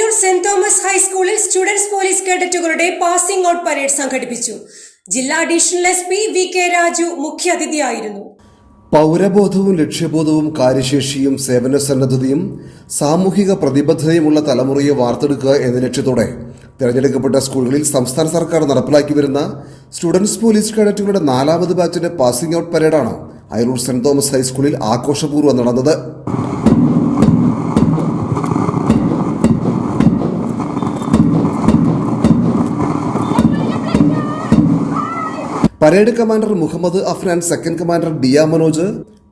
Ayiroor Saint Thomas ഹൈസ്കൂളിൽ students police കേഡറ്റുകളുടെ passing out parade സംഘടിപ്പിച്ചു. ജില്ലാ അഡീഷണൽ SP VK രാജു മുഖ്യാതിഥിയായിരുന്നു. പൗരബോധവും ലക്ഷ്യബോധവും കാര്യശേഷിയും സേവനസന്നദ്ധതയും സാമൂഹിക പ്രതിബദ്ധതയുമുള്ള തലമുറയെ വാർത്തെടുക്കുക എന്ന ലക്ഷ്യത്തോടെ തിരഞ്ഞെടുക്കപ്പെട്ട സ്കൂളുകളിൽ സംസ്ഥാന സർക്കാർ നടപ്പിലാക്കി വരുന്ന സ്റ്റുഡൻസ് പോലീസ് കേഡറ്റുകളുടെ 4ാമത് ബാച്ചിന്റെ പാസിംഗ് ഔട്ട് പരേഡാണ് അയിരൂർ സെന്റ് തോമസ് ഹൈസ്കൂളിൽ ആഘോഷപൂർവ്വം നടന്നത്. Parade commander Muhammad Afnan, second commander DA Manoj,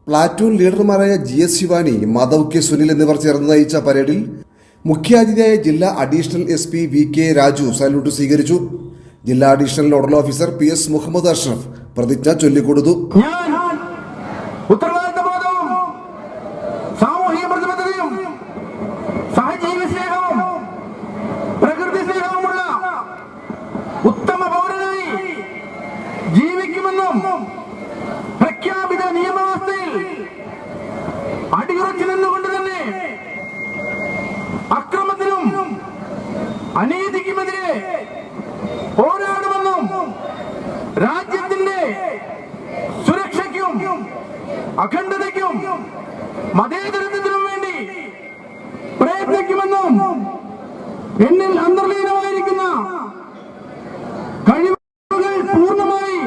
platoon ലീഡർമാരായ GS ശിവാനി, മാധവ് K സുനിൽ എന്നിവർ ചേർന്ന് നയിച്ച പരേഡിൽ മുഖ്യാതിഥിയായ ജില്ലാ additional SP VK Raju salute സ്വീകരിച്ചു. ജില്ലാ additional nodal officer PS Muhammad Ashraf പ്രതിജ്ഞ ചൊല്ലിക്കൊടുത്തു. ജീവിക്കുമെന്നും പ്രഖ്യാപിത നിയമവ്യവസ്ഥയിൽ അടിയുറച്ചു നിന്നുകൊണ്ട് തന്നെ അക്രമത്തിനും അനീതിക്കുമെതിരെ പോരാടുമെന്നും രാജ്യത്തിന്റെ സുരക്ഷയ്ക്കും അഖണ്ഡതയ്ക്കും മതേതരത്വത്തിനും വേണ്ടി പ്രയത്നിക്കുമെന്നും എന്നിൽ അന്തർലീനമായിരിക്കുന്ന കഴിവുകൾ പൂർണ്ണമായി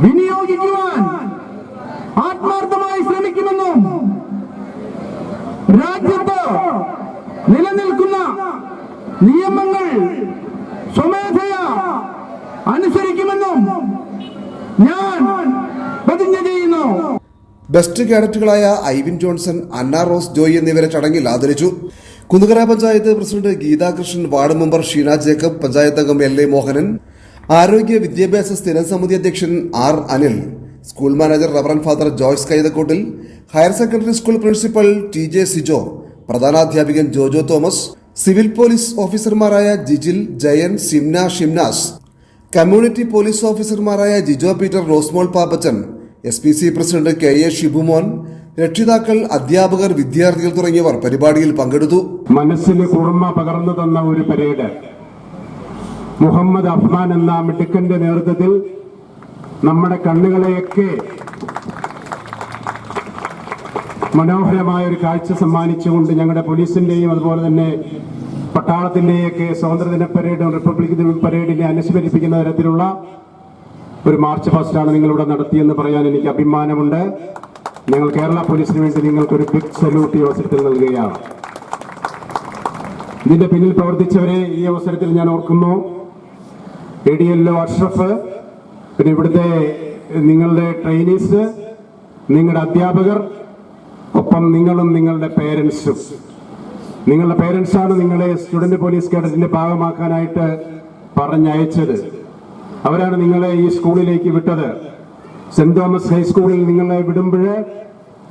വിനിയോഗിക്കുവാൻ ആത്മാർത്ഥമായി ശ്രമിക്കുമെന്നും രാജ്യത്ത് നിലനിൽക്കുന്ന നിയമങ്ങൾ സ്വമേധയാ അനുസരിക്കുമെന്നും ഞാൻ പ്രതിജ്ഞ ചെയ്യുന്നു. ബെസ്റ്റ് കേഡറ്റുകളായ Ivin Johnson, Anna Rose Joy എന്നിവരെ ചടങ്ങിൽ ആദരിച്ചു. Kunnukara panchayat president Geethakrishnan, ward member Sheena Jacob, panchayat അംഗം LA മോഹനൻ, ആരോഗ്യ വിദ്യാഭ്യാസ സ്ഥിരം സമിതി അധ്യക്ഷൻ R Anil, school manager reverend father Joyce Kaithakottil, higher secondary school principal TJ Sijo, പ്രധാനാധ്യാപികൻ ജോജോ തോമസ്, സിവിൽ പോലീസ് ഓഫീസർമാരായ ജിജിൽ, ജയൻ, സിംന, ഷിംനാസ്, കമ്മ്യൂണിറ്റി പോലീസ് ഓഫീസർമാരായ Jijo Peter, Rosemol Pappachan, SPC president KA Shibumon, രക്ഷിതാക്കൾ, അധ്യാപകർ, വിദ്യാർത്ഥികൾ തുടങ്ങിയവർ പരിപാടിയിൽ പങ്കെടുത്തു. മനസ്സിന് കുളിർമ പകർന്നു തന്ന ഒരു പരേഡ് മുഹമ്മദ് അഫ്നാൻ എന്ന മിടുക്കന്റെ നേതൃത്വത്തിൽ നമ്മുടെ കണ്ണുകളെയൊക്കെ മനോഹരമായ ഒരു കാഴ്ച സമ്മാനിച്ചുകൊണ്ട് ഞങ്ങളുടെ പോലീസിന്റെയും അതുപോലെ തന്നെ പട്ടാളത്തിന്റെയൊക്കെ സ്വാതന്ത്ര്യദിന പരേഡും റിപ്പബ്ലിക് ദിന പരേഡിനെ അനുസ്മരിപ്പിക്കുന്ന തരത്തിലുള്ള ഒരു മാർച്ച് പാസ്റ്റാണ് നിങ്ങളിവിടെ നടത്തിയെന്ന് പറയാൻ എനിക്ക് അഭിമാനമുണ്ട്. ഞങ്ങൾ കേരള പോലീസിന് വേണ്ടി നിങ്ങൾക്കൊരു ബിഗ് സല്യൂട്ട് ഈ അവസരത്തിൽ നൽകുകയാണ്. ഇതിന്റെ പിന്നിൽ പ്രവർത്തിച്ചവരെ ഈ അവസരത്തിൽ ഞാൻ ഓർക്കുന്നു. ADLO അഷ്റഫ്, പിന്നെ ഇവിടുത്തെ നിങ്ങളുടെ ട്രെയിനീസ്, നിങ്ങളുടെ അധ്യാപകർ, ഒപ്പം നിങ്ങളും നിങ്ങളുടെ പേരൻസും. നിങ്ങളുടെ പേരൻസാണ് നിങ്ങളെ സ്റ്റുഡന്റ് പോലീസ് കേഡറ്റിന്റെ ഭാഗമാക്കാനായിട്ട് പറഞ്ഞയച്ചത്. അവരാണ് നിങ്ങളെ ഈ സ്കൂളിലേക്ക് വിട്ടത്. സെന്റ് തോമസ് ഹൈസ്കൂളിൽ നിങ്ങളെ വിടുമ്പോൾ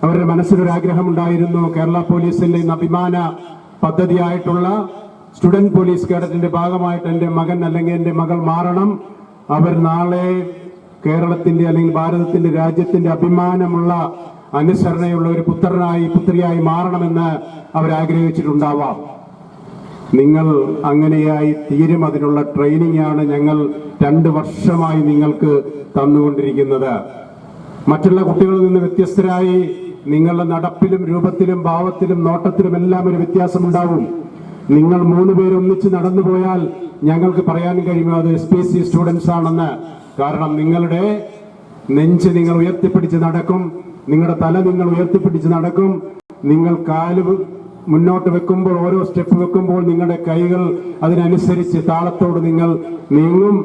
അവരുടെ മനസ്സിലൊരാഗ്രഹം ഉണ്ടായിരുന്നു, കേരള പോലീസിന്റെ ഇന്ന് അഭിമാന പദ്ധതിയായിട്ടുള്ള സ്റ്റുഡന്റ് പോലീസ് കേഡറ്റിന്റെ ഭാഗമായിട്ട് എൻ്റെ മകൻ അല്ലെങ്കിൽ എൻ്റെ മകൾ മാറണം. അവർ നാളെ കേരളത്തിന്റെ അല്ലെങ്കിൽ ഭാരതത്തിന്റെ രാജ്യത്തിന്റെ അഭിമാനമുള്ള അനുസരണയുള്ള ഒരു പുത്രിയായി മാറണമെന്ന് അവരാഗ്രഹിച്ചിട്ടുണ്ടാവാം. നിങ്ങൾ അങ്ങനെയായി തീരും. അതിനുള്ള ട്രെയിനിങ് ആണ് ഞങ്ങൾ 2 വർഷമായി നിങ്ങൾക്ക് തന്നുകൊണ്ടിരിക്കുന്നത്. മറ്റുള്ള കുട്ടികളിൽ നിന്ന് വ്യത്യസ്തരായി നിങ്ങളുടെ നടപ്പിലും രൂപത്തിലും ഭാവത്തിലും നോട്ടത്തിലും എല്ലാം ഒരു വ്യത്യാസമുണ്ടാവും. നിങ്ങൾ 3 പേര് ഒന്നിച്ച് നടന്നുപോയാൽ ഞങ്ങൾക്ക് പറയാൻ കഴിയും അത് SPC സ്റ്റുഡൻസ് ആണെന്ന്. കാരണം നിങ്ങളുടെ നെഞ്ച് നിങ്ങൾ ഉയർത്തിപ്പിടിച്ച് നടക്കും, നിങ്ങളുടെ തല നിങ്ങൾ ഉയർത്തിപ്പിടിച്ച് നടക്കും. നിങ്ങൾ കാല് മുന്നോട്ട് വെക്കുമ്പോൾ, ഓരോ സ്റ്റെപ്പ് വെക്കുമ്പോൾ നിങ്ങളുടെ കൈകൾ അതിനനുസരിച്ച് താളത്തോട് നിങ്ങൾ നീങ്ങും.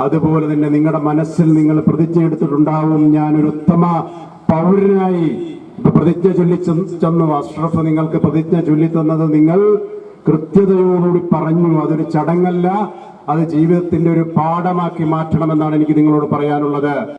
അതുപോലെ തന്നെ നിങ്ങളുടെ മനസ്സിൽ നിങ്ങൾ പ്രതിജ്ഞ എടുത്തിട്ടുണ്ടാവും, ഞാനൊരു ഉത്തമ പൗരനായി. പ്രതിജ്ഞ ചൊല്ലിച്ചെന്നു അഷ്റഫ് നിങ്ങൾക്ക് പ്രതിജ്ഞ ചൊല്ലിത്തന്നത് നിങ്ങൾ കൃത്യതയോടുകൂടി പറഞ്ഞു. അതൊരു ചടങ്ങല്ല, അത് ജീവിതത്തിന്റെ ഒരു പാഠമാക്കി മാറ്റണമെന്നാണ് എനിക്ക് നിങ്ങളോട് പറയാനുള്ളത്.